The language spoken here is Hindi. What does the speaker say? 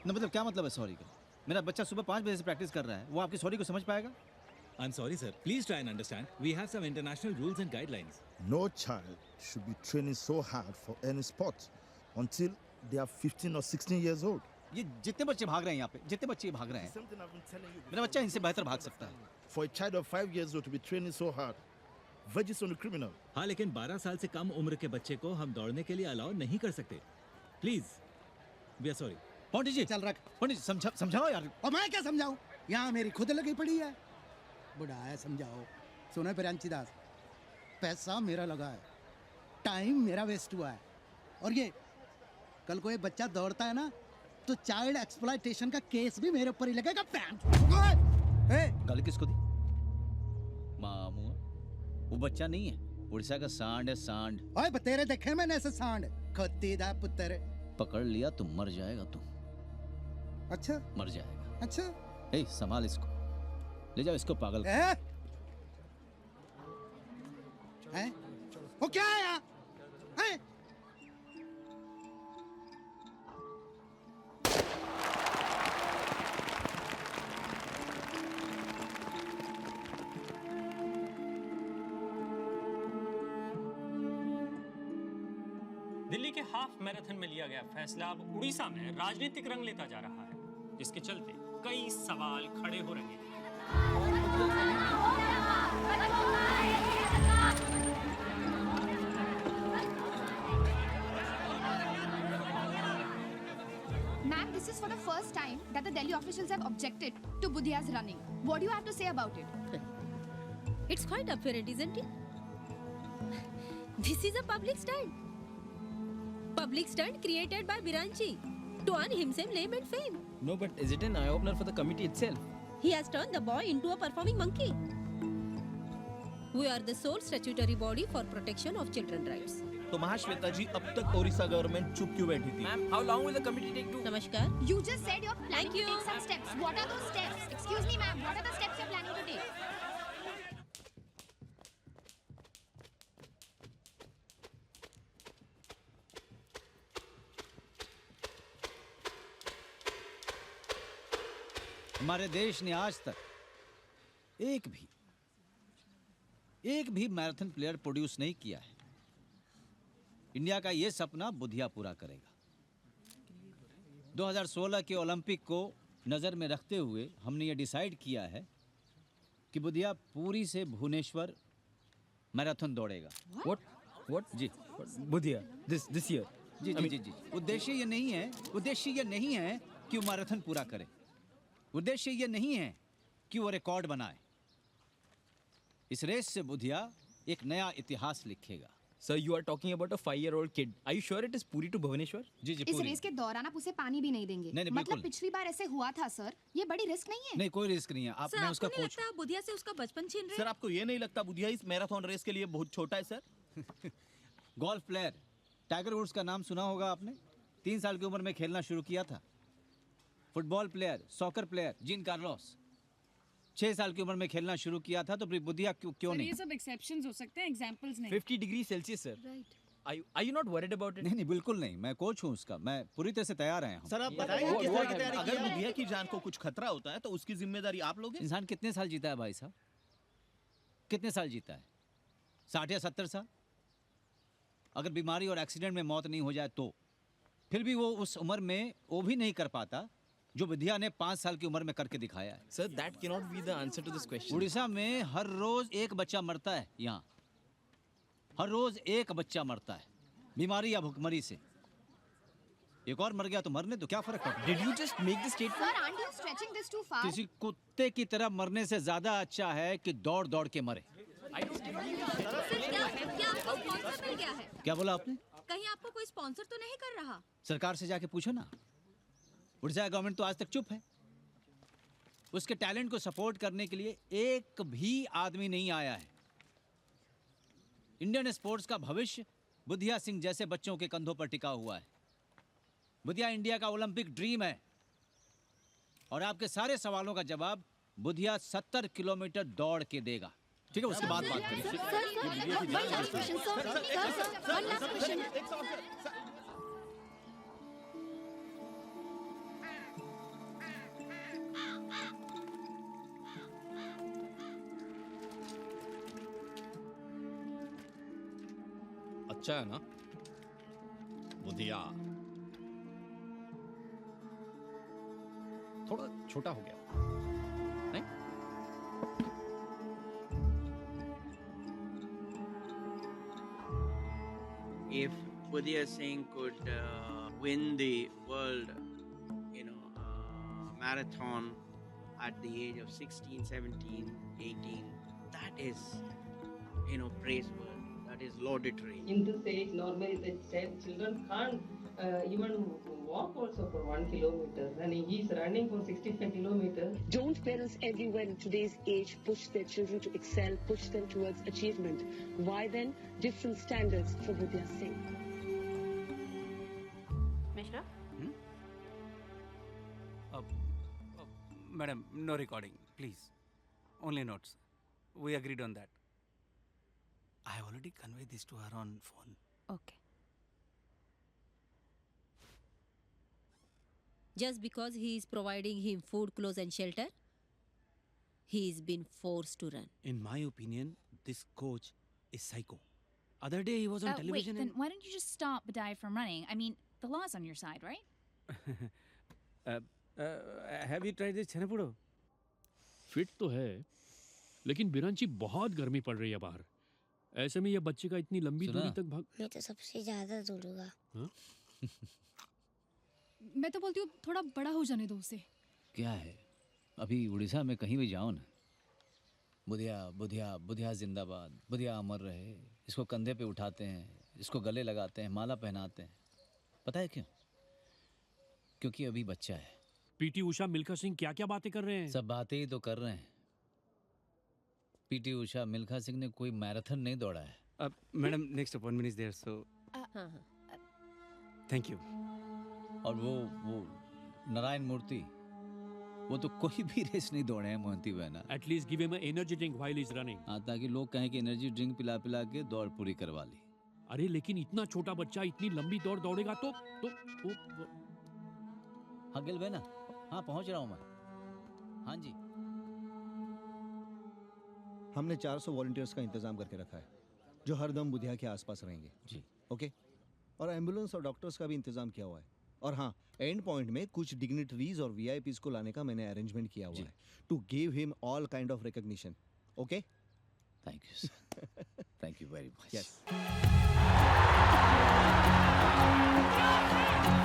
ना मतलब क्या मतलब है सॉरी का? मेरा बच्चा सुबह 5 बजे से प्रैक्टिस कर रहा है, वो आपकी सॉरी को समझ पाएगा? I'm sorry, sir. Please try and understand. We have some international rules and guidelines. No child should be training so hard for any sport until they are 15 or 16 years old. ये जितने बच्चे भाग रहे हैं यहाँ पे, जितने बच्चे भाग रहे हैं, Something I've been telling you मेरा बच्चा इनसे बेहतर भाग सकता है। For a child of 5 years old to be training so hard, verges on the criminal. हाँ, लेकिन 12 साल से कम उम्र के बच्चे को हम दौड़ने के लिए अलाउ नहीं कर सकते। Please, we are sorry. पंडित जी चल रख। पंडित जी समझाओ यार। और मैं क्या समझाऊं? यहाँ मेरी खुद लगी पड़ी है। बुढ़ा है, समझाओ। सुनो प्रियांशी दास, पैसा मेरा लगा है, टाइम मेरा वेस्ट हुआ है, और ये कल को एक बच्चा दौड़ता है ना तो चाइल्ड एक्सप्लॉयटेशन का केस भी मेरे ऊपर ही लगेगा। गाली किसको दी? मामू, वो बच्चा नहीं है, उड़ीसा का सांड है, सांड। ओए बतेरे देखे मैंने ऐसे सांड, खत्ती दा पुत्र। पकड़ लिया तो मर जाएगा तू। अच्छा मर जाएगा। अच्छा। ए, संभाल इसको, ले जाओ इसको पागल। हैं? वो क्या है यहाँ? हैं? दिल्ली के हाफ मैराथन में लिया गया फैसला अब उड़ीसा में राजनीतिक रंग लेता जा रहा है, जिसके चलते कई सवाल खड़े हो रहे हैं। Ma'am, this is for the first time that the Delhi officials have objected to Budhia's running. What do you have to say about it? It's quite apparent, isn't it? This is a public stand. Public stand created by Biranchi to earn himself name and fame. No, but is it an eye-opener for the committee itself? He has turned the boy into a performing monkey. We are the sole statutory body for protection of children's rights. तो महाश्वेता जी, अब तक ओडिशा गवर्नमेंट चुप क्यों बैठी थी? Ma'am, how long will the committee take to? Namaskar. You just said you're planning Thank to you. take some steps. What are those steps? Excuse me, ma'am. What are the steps you're planning to take? हमारे देश ने आज तक एक भी मैराथन प्लेयर प्रोड्यूस नहीं किया है। इंडिया का ये सपना बुधिया पूरा करेगा। 2016 के ओलंपिक को नज़र में रखते हुए हमने ये डिसाइड किया है कि बुधिया पूरी से भुवनेश्वर मैराथन दौड़ेगा। What? जी Budhia, this year. जी। उद्देश्य ये नहीं है कि वो मैराथन पूरा करे। उद्देश्य ये नहीं है कि वो रिकॉर्ड बनाए। इस रेस से बुधिया एक नया इतिहास लिखेगा। Sir, you are talking about a 5-year-old kid. Are you sure it is Puri to Bhubaneswar? जी इस पूरी। रेस के दौरान आप उसे पानी भी नहीं देंगे। नहीं, बिल्कुल मतलब नहीं। पिछली बार ऐसे हुआ था सर, ये बड़ी रिस्क नहीं है। नहीं, कोई रिस्क नहीं है। आप सर, मैं आपको उसका नहीं कोच। लगता बुधिया से उसका बचपन छीन रहे? सर, आपको ये नहीं लगता बुधिया इस मैराथन रेस के लिए बहुत छोटा है sir? Golf player Tiger Woods का नाम सुना होगा आपने? 3 साल की उम्र में खेलना शुरू किया था। Football player, soccer player gene Carlos 6 साल की उम्र में खेलना शुरू किया था। तो बुधिया क्यों नहीं? ये सब एक्सेप्शंस हो सकते हैं, एग्जांपल्स नहीं। 50 degree Celsius sir. Right. Are you not worried about it? नहीं, बिल्कुल नहीं। मैं कोच हूँ उसका, मैं पूरी तरह से तैयार है। सर आप बताइए किस तरह की तैयारी अगर बुधिया की जान को कुछ खतरा होता है तो उसकी जिम्मेदारी आप लोगे? इंसान कितने साल जीता है भाई साहब? कितने साल जीता है? 60 या 70 साल? अगर बीमारी और एक्सीडेंट में मौत नहीं हो जाए तो फिर भी वो उस उम्र में वो भी नहीं कर पाता जो बुधिया ने 5 साल की उम्र में करके दिखाया है। Sir, that cannot be the answer to this question. Orissa में हर रोज एक बच्चा मरता है। यहाँ हर रोज एक बच्चा मरता है बीमारी या भुखमरी से। एक और मर गया तो मरने तो क्या फर्क पड़ता है? Did you just make the statement? Sir, aren't you stretching this too far? किसी कुत्ते की तरह मरने से ज्यादा अच्छा है कि दौड़ दौड़ के मरे। सर, क्या आपको स्पॉन्सर मिल गया है? क्या बोला आपने? कहीं आपको कोई स्पॉन्सर तो नहीं कर रहा? सरकार से जाके पूछो ना। उड़ीसा गवर्नमेंट तो आज तक चुप है। उसके टैलेंट को सपोर्ट करने के लिए एक भी आदमी नहीं आया है। इंडियन स्पोर्ट्स का भविष्य बुधिया सिंह जैसे बच्चों के कंधों पर टिका हुआ है। बुधिया इंडिया का ओलंपिक ड्रीम है। और आपके सारे सवालों का जवाब बुधिया 70 किलोमीटर दौड़ के देगा। ठीक है, उसके बाद बात करेंगे। One last question, sir. One last question. अच्छा है ना बुधिया? थोड़ा छोटा हो गया नहीं? If Budhia Singh could win the world, marathon at the age of 16, 17, 18, that is, praiseworthy. That is laudatory. In this age, normally they said children can't even walk also for 1 kilometer, and he's running for 65 kilometers. Don't parents everywhere in today's age push their children to excel, push them towards achievement? Why then different standards for Budhia Singh? Mishra? Madam, no recording, please. Only notes. We agreed on that. I already conveyed this to her on phone. Okay. Just because he is providing him food, clothes, and shelter, he is been forced to run. In my opinion, this coach is psycho. Other day he was on television Wait, then why don't you just stop Budhia from running? I mean, the law's on your side, right? Have you tried this Chanapudo? Fit तो है, लेकिन बिरांची बहुत गर्मी पड़ रही है बाहर। ऐसे में ये बच्चे का इतनी लंबी दूरी तक भाग। मैं तो सबसे ज्यादा दौड़ूंगा। मैं तो बोलती हूँ थोड़ा बड़ा हो जाने दो उसे। क्या है, अभी उड़ीसा में कहीं भी जाओ ना, बुधिया बुधिया बुधिया जिंदाबाद, बुधिया अमर रहे, इसको कंधे पे उठाते हैं, इसको गले लगाते हैं, माला पहनाते हैं। पता है क्यों? क्योंकि अभी बच्चा है। पीटी उषा, मिल्खा सिंह क्या क्या बातें कर रहे हैं? सब बातें ही तो कर रहे हैं। पीटी उषा, मिल्खा सिंह ने कोई मैराथन नहीं दौड़ा है। Madam, next appointment is there, so thank you. और वो नारायण मूर्ति, वो तो कोई भी रेस नहीं दौड़े हैं मोहंती बहना। At least give him an energy drink while he is running. हाँ, ताकि लोग कहें कि एनर्जी ड्रिंक पिला पिला के दौड़ पूरी करवा ली। अरे लेकिन इतना छोटा बच्चा इतनी लंबी दौड़ दौड़ेगा तो हाँ गिल बहना, हाँ पहुंच रहा हूँ मैं। हाँ जी, हमने 400 वॉलंटियर्स का इंतजाम करके रखा है जो हरदम बुधिया के आसपास रहेंगे जी। ओके, और एम्बुलेंस और डॉक्टर्स का भी इंतजाम किया हुआ है। और हाँ, एंड पॉइंट में कुछ डिग्निटरीज और वीआईपीज को लाने का मैंने अरेंजमेंट किया हुआ है to give him all kind of recognition. Okay, thank you sir, thank you very much. Yes.